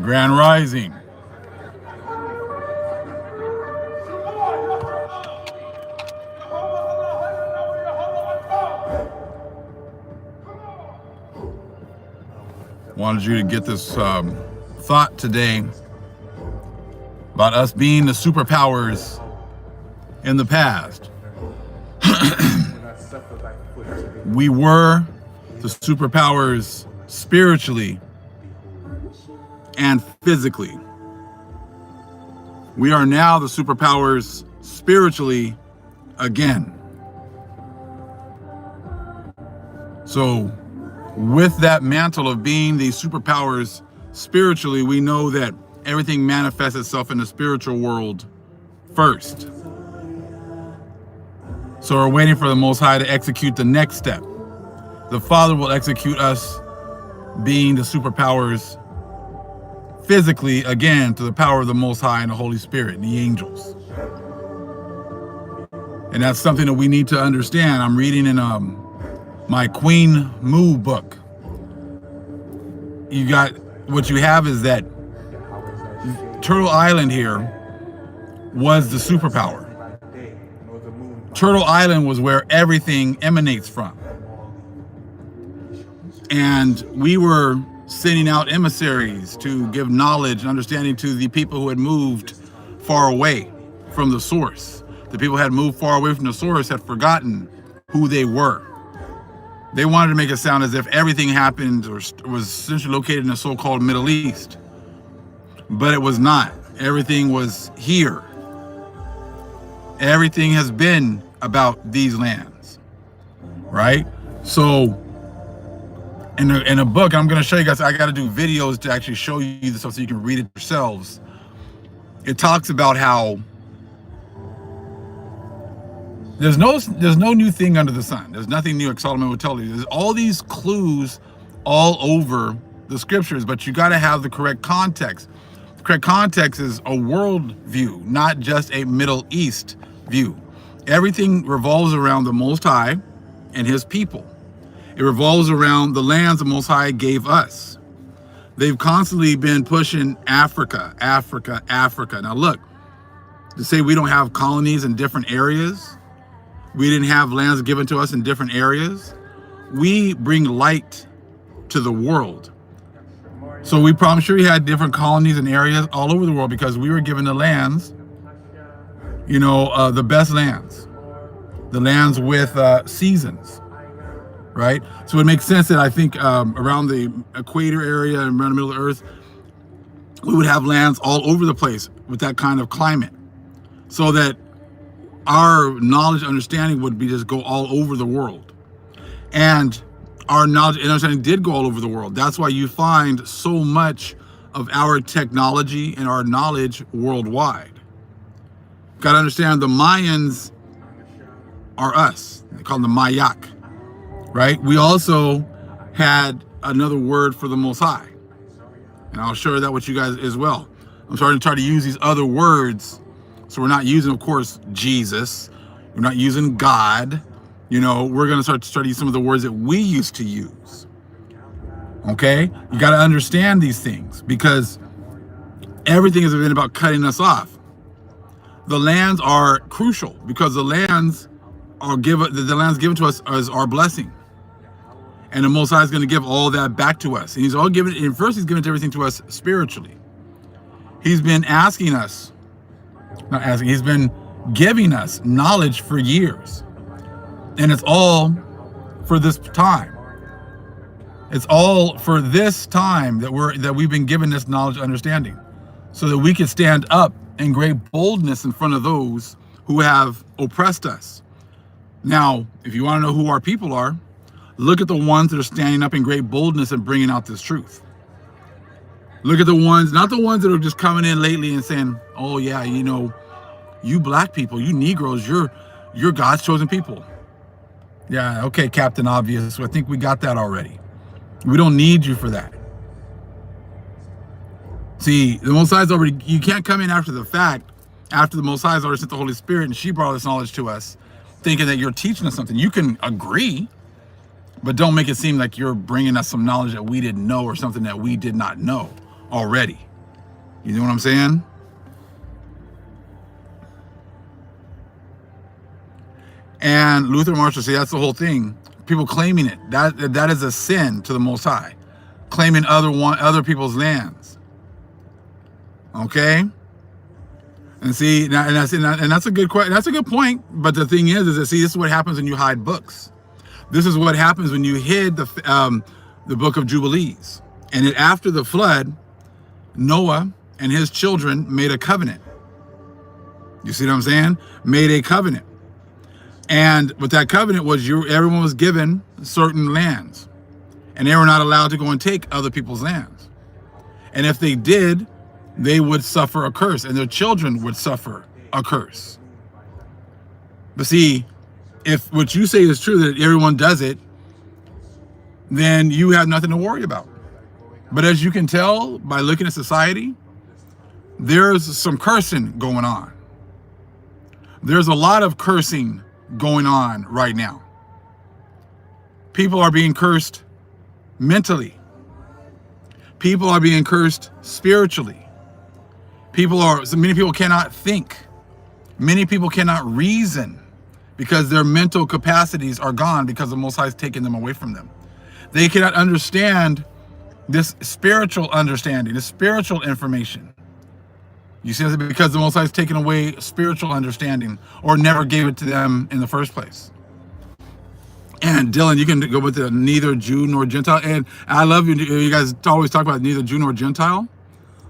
Grand Rising. Wanted you to get this thought today about us being the superpowers in the past. We were the superpowers spiritually and physically. We are now the superpowers spiritually again. So with that mantle of being the superpowers spiritually, we know that everything manifests itself in the spiritual world first. So we're waiting for the Most High to execute the next step. The Father will execute us being the superpowers physically again through the power of the Most High and the Holy Spirit and the angels. And that's something that we need to understand. I'm reading in my Queen Mu book. What you have is that Turtle Island here was the superpower. Turtle Island was where everything emanates from. And we were sending out emissaries to give knowledge and understanding to the people who had moved far away from the source. The people who had moved far away from the source had forgotten who they were. They wanted to make it sound as if everything happened or was essentially located in the so-called Middle East. But it was not. Everything was here. Everything has been about these lands, right? So in a book, I'm going to show you guys, I got to do videos to actually show you this stuff so you can read it yourselves. It talks about how there's no new thing under the sun. There's nothing new, like Solomon would tell you. There's all these clues all over the scriptures, but you got to have the correct context. The correct context is a world view, not just a Middle East view. Everything revolves around the Most High and his people. It revolves around the lands the Most High gave us. They've constantly been pushing Africa, Africa, Africa. Now look, to say we don't have colonies in different areas, we didn't have lands given to us in different areas, we bring light to the world. So I'm sure we had different colonies and areas all over the world because we were given the lands, the best lands, the lands with seasons, right? So it makes sense that I think around the equator area and around the middle of the earth, we would have lands all over the place with that kind of climate, so that our knowledge and understanding would be just go all over the world. And our knowledge and understanding did go all over the world. That's why you find so much of our technology and our knowledge worldwide. Got to understand, the Mayans are us. They call them the Mayak, right? We also had another word for the Most High. And I'll share that with you guys as well. I'm starting to try to use these other words. So we're not using, of course, Jesus. We're not using God. We're going to start using some of the words that we used to use. Okay? You got to understand these things because everything has been about cutting us off. The lands are crucial because the lands given to us as our blessing. And the Most High is going to give all that back to us. And he's given everything to us spiritually. He's been he's been giving us knowledge for years. And it's all for this time. It's all for this time that we've been given this knowledge and understanding, so that we can stand up in great boldness in front of those who have oppressed us. Now, if you want to know who our people are, look at the ones that are standing up in great boldness and bringing out this truth. Look at the ones, not the ones that are just coming in lately and saying, oh yeah, you black people, you Negroes, you're God's chosen people. Yeah, okay, Captain Obvious. I think we got that already. We don't need you for that. See, the Most High's already, you can't come in after the fact, after the Most High's already sent the Holy Spirit and she brought this knowledge to us, thinking that you're teaching us something. You can agree, But don't make it seem like you're bringing us some knowledge that we didn't know or something that we did not know already. You know what I'm saying? And Luther Marshall said that's the whole thing. People claiming it. That is a sin to the Most High. Claiming other people's lands. Okay? And see, and that's a good question. That's a good point. But the thing is that, see, this is what happens when you hide books. This is what happens when you hid the book of Jubilees. And after the flood, Noah and his children made a covenant. You see what I'm saying? Made a covenant. And what that covenant was, everyone was given certain lands. And they were not allowed to go and take other people's lands. And if they did, they would suffer a curse, and their children would suffer a curse. But see, if what you say is true, that everyone does it, then you have nothing to worry about. But as you can tell by looking at society, there's some cursing going on. There's a lot of cursing going on right now. People are being cursed mentally. People are being cursed spiritually. Many people cannot think. Many people cannot reason because their mental capacities are gone because the Most High has taken them away from them. They cannot understand this spiritual understanding, this spiritual information. You see, because the Most High has taken away spiritual understanding or never gave it to them in the first place. And Dylan, you can go with the neither Jew nor Gentile. And I love you. You guys always talk about neither Jew nor Gentile.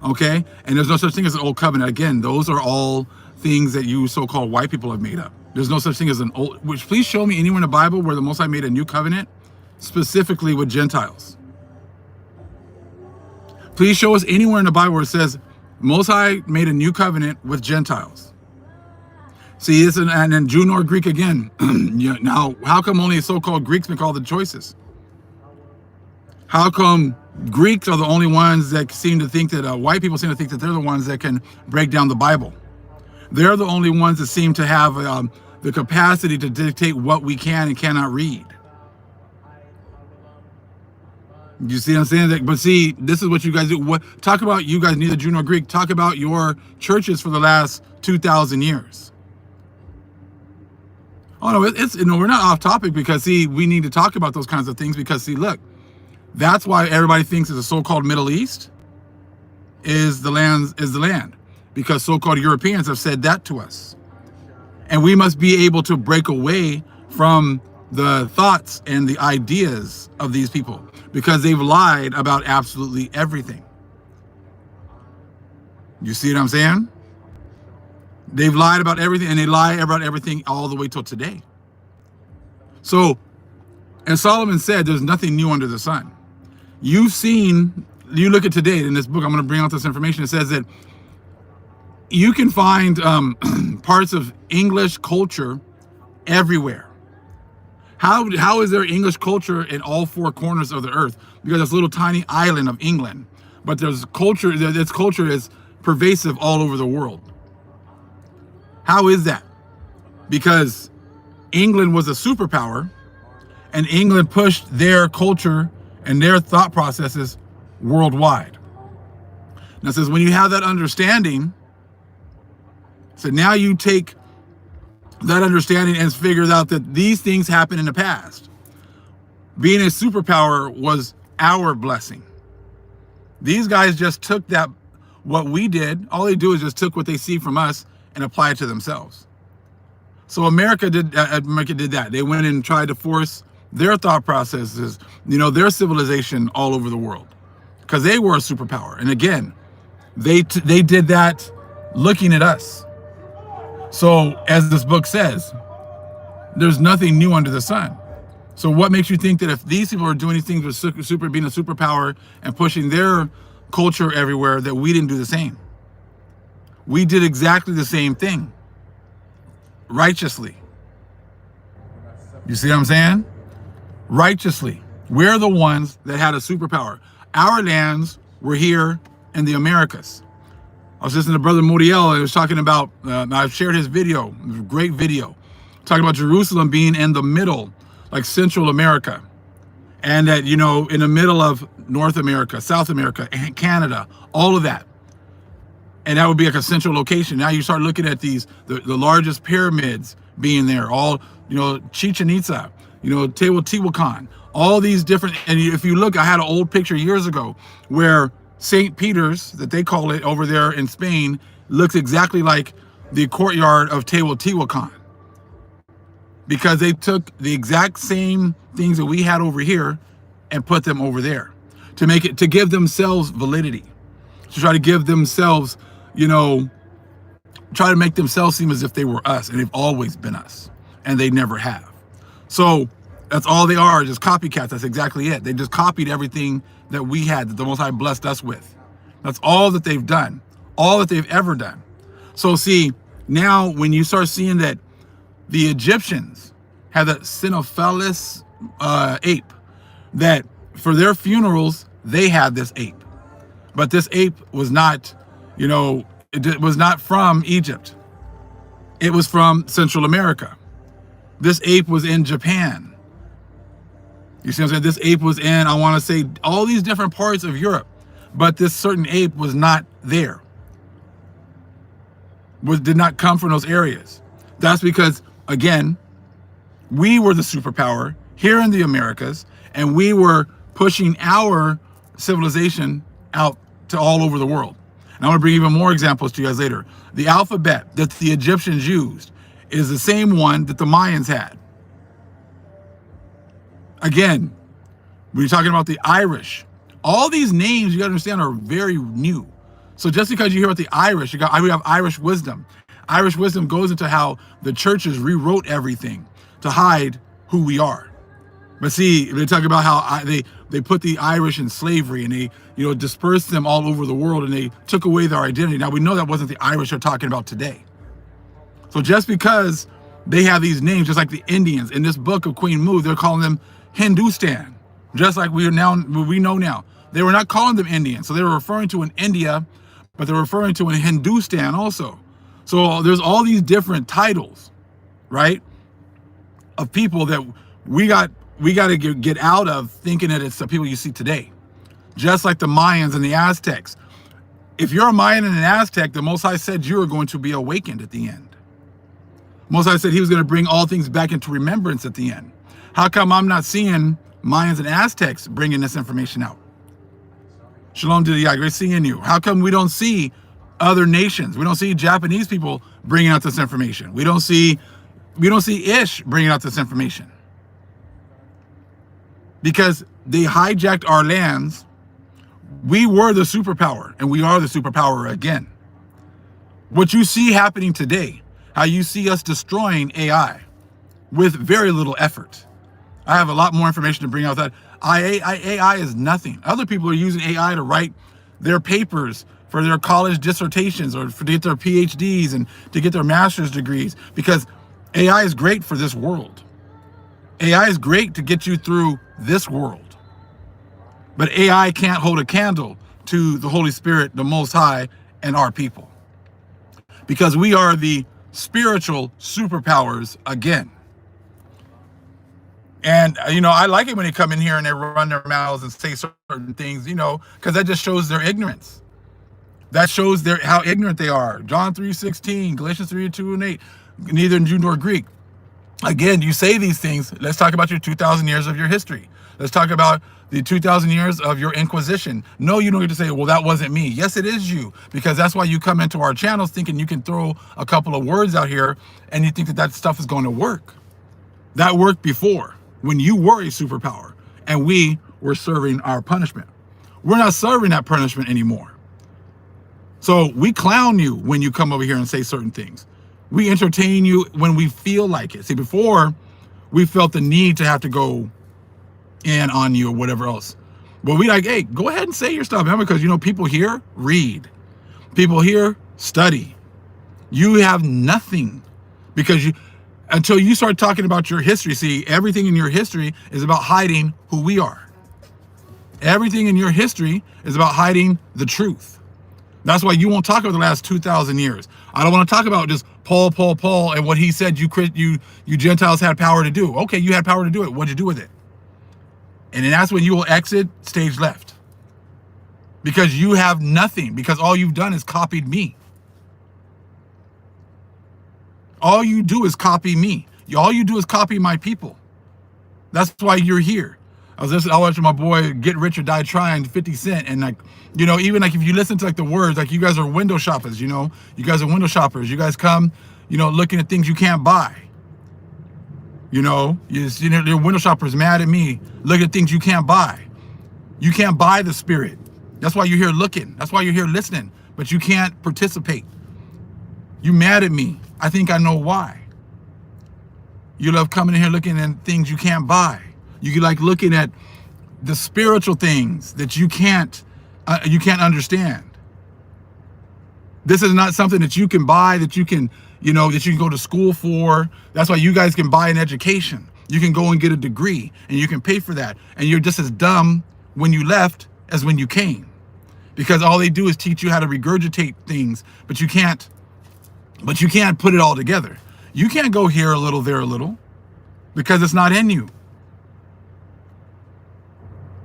Okay? And there's no such thing as an old covenant. Again, those are all things that you so-called white people have made up. There's no such thing as an old, which please show me anywhere in the Bible where the Most High made a new covenant specifically with Gentiles. Please show us anywhere in the Bible where it says Most High made a new covenant with Gentiles. See, and then Jew nor Greek again. Now, how come only so-called Greeks make all the choices? How come Greeks are the only ones that seem to think that, white people seem to think that they're the ones that can break down the Bible? They're the only ones that seem to have the capacity to dictate what we can and cannot read. You see what I'm saying? But see, this is what you guys do. Talk about you guys, neither Jew nor Greek. Talk about your churches for the last 2,000 years. Oh no, we're not off topic because see, we need to talk about those kinds of things because see, look, that's why everybody thinks that the so-called Middle East is the land, because so-called Europeans have said that to us, and we must be able to break away from the thoughts and the ideas of these people because they've lied about absolutely everything. You see what I'm saying? They've lied about everything, and they lie about everything all the way till today. So, and Solomon said, there's nothing new under the sun. You look at today in this book, I'm going to bring out this information. It says that you can find parts of English culture everywhere. How is there English culture in all four corners of the earth? Because it's a little tiny island of England, but there's culture. This culture is pervasive all over the world. How is that? Because England was a superpower, and England pushed their culture and their thought processes worldwide. Now it says when you have that understanding, so now you take that understanding and figures out that these things happened in the past. Being a superpower was our blessing. These guys just took that, what we did, all they do is just took what they see from us and apply it to themselves. So America did that. They went and tried to force their thought processes, their civilization all over the world because they were a superpower. And again, they did that looking at us. So as this book says, there's nothing new under the sun. So what makes you think that if these people are doing these things with being a superpower and pushing their culture everywhere, that we didn't do the same? We did exactly the same thing, righteously. You see what I'm saying? Righteously. We're the ones that had a superpower. Our lands were here in the Americas. I was listening to Brother Muriel. He was talking about, I've shared his video, it was a great video, talking about Jerusalem being in the middle, like Central America. and that, you know, in the middle of North America, South America, and Canada, all of that. And that would be like a central location. Now you start looking at these, the largest pyramids being there, all, you know, Chichen Itza, you know, Teotihuacan, all these different, and if you look, I had an old picture years ago where St. Peter's, that they call it over there in Spain, looks exactly like the courtyard of Teotihuacan. Because they took the exact same things that we had over here and put them over there to make it, to give themselves validity, to try to give themselves, you know, try to make themselves seem as if they were us, and they've always been us, and they never have. So that's all they are, just copycats. That's exactly it. They just copied everything that we had, that the Most High blessed us with. That's all that they've done, all that they've ever done. So see, now when you start seeing that the Egyptians had that Cynocephalus ape, that for their funerals, they had this ape. But this ape was not, you know, it was not from Egypt. It was from Central America. This ape was in Japan. You see what I'm saying? This ape was in, I want to say, all these different parts of Europe. But this certain ape was not there. Did not come from those areas. That's because, again, we were the superpower here in the Americas, and we were pushing our civilization out to all over the world. And I'm going to bring even more examples to you guys later. The alphabet that the Egyptians used is the same one that the Mayans had. Again, when you're talking about the Irish, all these names, you got to understand, are very new. So just because you hear about the Irish, we have Irish wisdom. Irish wisdom goes into how the churches rewrote everything to hide who we are. But see, they talk about how they put the Irish in slavery, and they, you know, dispersed them all over the world, and they took away their identity. Now we know that wasn't the Irish they're talking about today. So just because they have these names, just like the Indians in this book of Queen Mu, they're calling them Hindustan, just like we know now. They were not calling them Indians, so they were referring to an India, but they're referring to an Hindustan also. So there's all these different titles, right, of people that we got to get out of thinking that it's the people you see today. Just like the Mayans and the Aztecs. If you're a Mayan and an Aztec, the Most High said you are going to be awakened at the end. Most High said he was going to bring all things back into remembrance at the end. How come I'm not seeing Mayans and Aztecs bringing this information out? Shalom to the Yah, great seeing you. How come we don't see other nations? We don't see Japanese people bringing out this information. We don't see Ish bringing out this information. Because they hijacked our lands. We were the superpower, and we are the superpower again. What you see happening today, how you see us destroying AI with very little effort. I have a lot more information to bring out that AI is nothing. Other people are using AI to write their papers for their college dissertations, or to get their PhDs and to get their master's degrees, because AI is great for this world. AI is great to get you through this world. But AI can't hold a candle to the Holy Spirit, the Most High, and our people. Because we are the spiritual superpowers again. And, you know, I like it when they come in here and they run their mouths and say certain things, you know, because that just shows their ignorance. That shows how ignorant they are. John 3:16, Galatians 3:2-8, neither Jew nor Greek. Again, you say these things. Let's talk about your 2,000 years of your history. Let's talk about the 2,000 years of your Inquisition. No, you don't get to say, well, that wasn't me. Yes, it is you, because that's why you come into our channels thinking you can throw a couple of words out here and you think that that stuff is going to work. That worked before, when you were a superpower and we were serving our punishment. We're not serving that punishment anymore. So we clown you when you come over here and say certain things. We entertain you when we feel like it. See, before, we felt the need to have to go in on you or whatever else. But we like, hey, go ahead and say your stuff, man, because, you know, people here read. People here study. You have nothing, because until you start talking about your history. See, everything in your history is about hiding who we are. Everything in your history is about hiding the truth. That's why you won't talk about the last 2,000 years. I don't want to talk about just Paul, and what he said you Gentiles had power to do. Okay, you had power to do it. What'd you do with it? And then that's when you will exit stage left. Because you have nothing. Because all you've done is copied me. All you do is copy me. All you do is copy my people. That's why you're here. I was watching my boy Get Rich or Die Trying, 50 Cent, and like, you know, even like if you listen to like the words, like you guys are window shoppers, you know, you guys are window shoppers. You guys come, you know, looking at things you can't buy. You know, your window shoppers mad at me, looking at things you can't buy. You can't buy the spirit. That's why you're here looking. That's why you're here listening, but you can't participate. You mad at me. I think I know why. You love coming in here looking at things you can't buy. You like looking at the spiritual things that you can't understand. This is not something that you can buy, that you can, you know, that you can go to school for. That's why you guys can buy an education. You can go and get a degree and you can pay for that. And you're just as dumb when you left as when you came. Because all they do is teach you how to regurgitate things, but you can't put it all together. You can't go here a little, there a little, because it's not in you.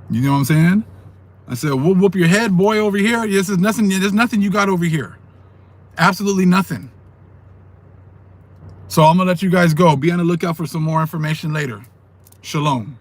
You know what I'm saying? I said, we'll whoop your head, boy, over here. This is nothing. There's nothing you got over here. Absolutely nothing. So I'm going to let you guys go. Be on the lookout for some more information later. Shalom.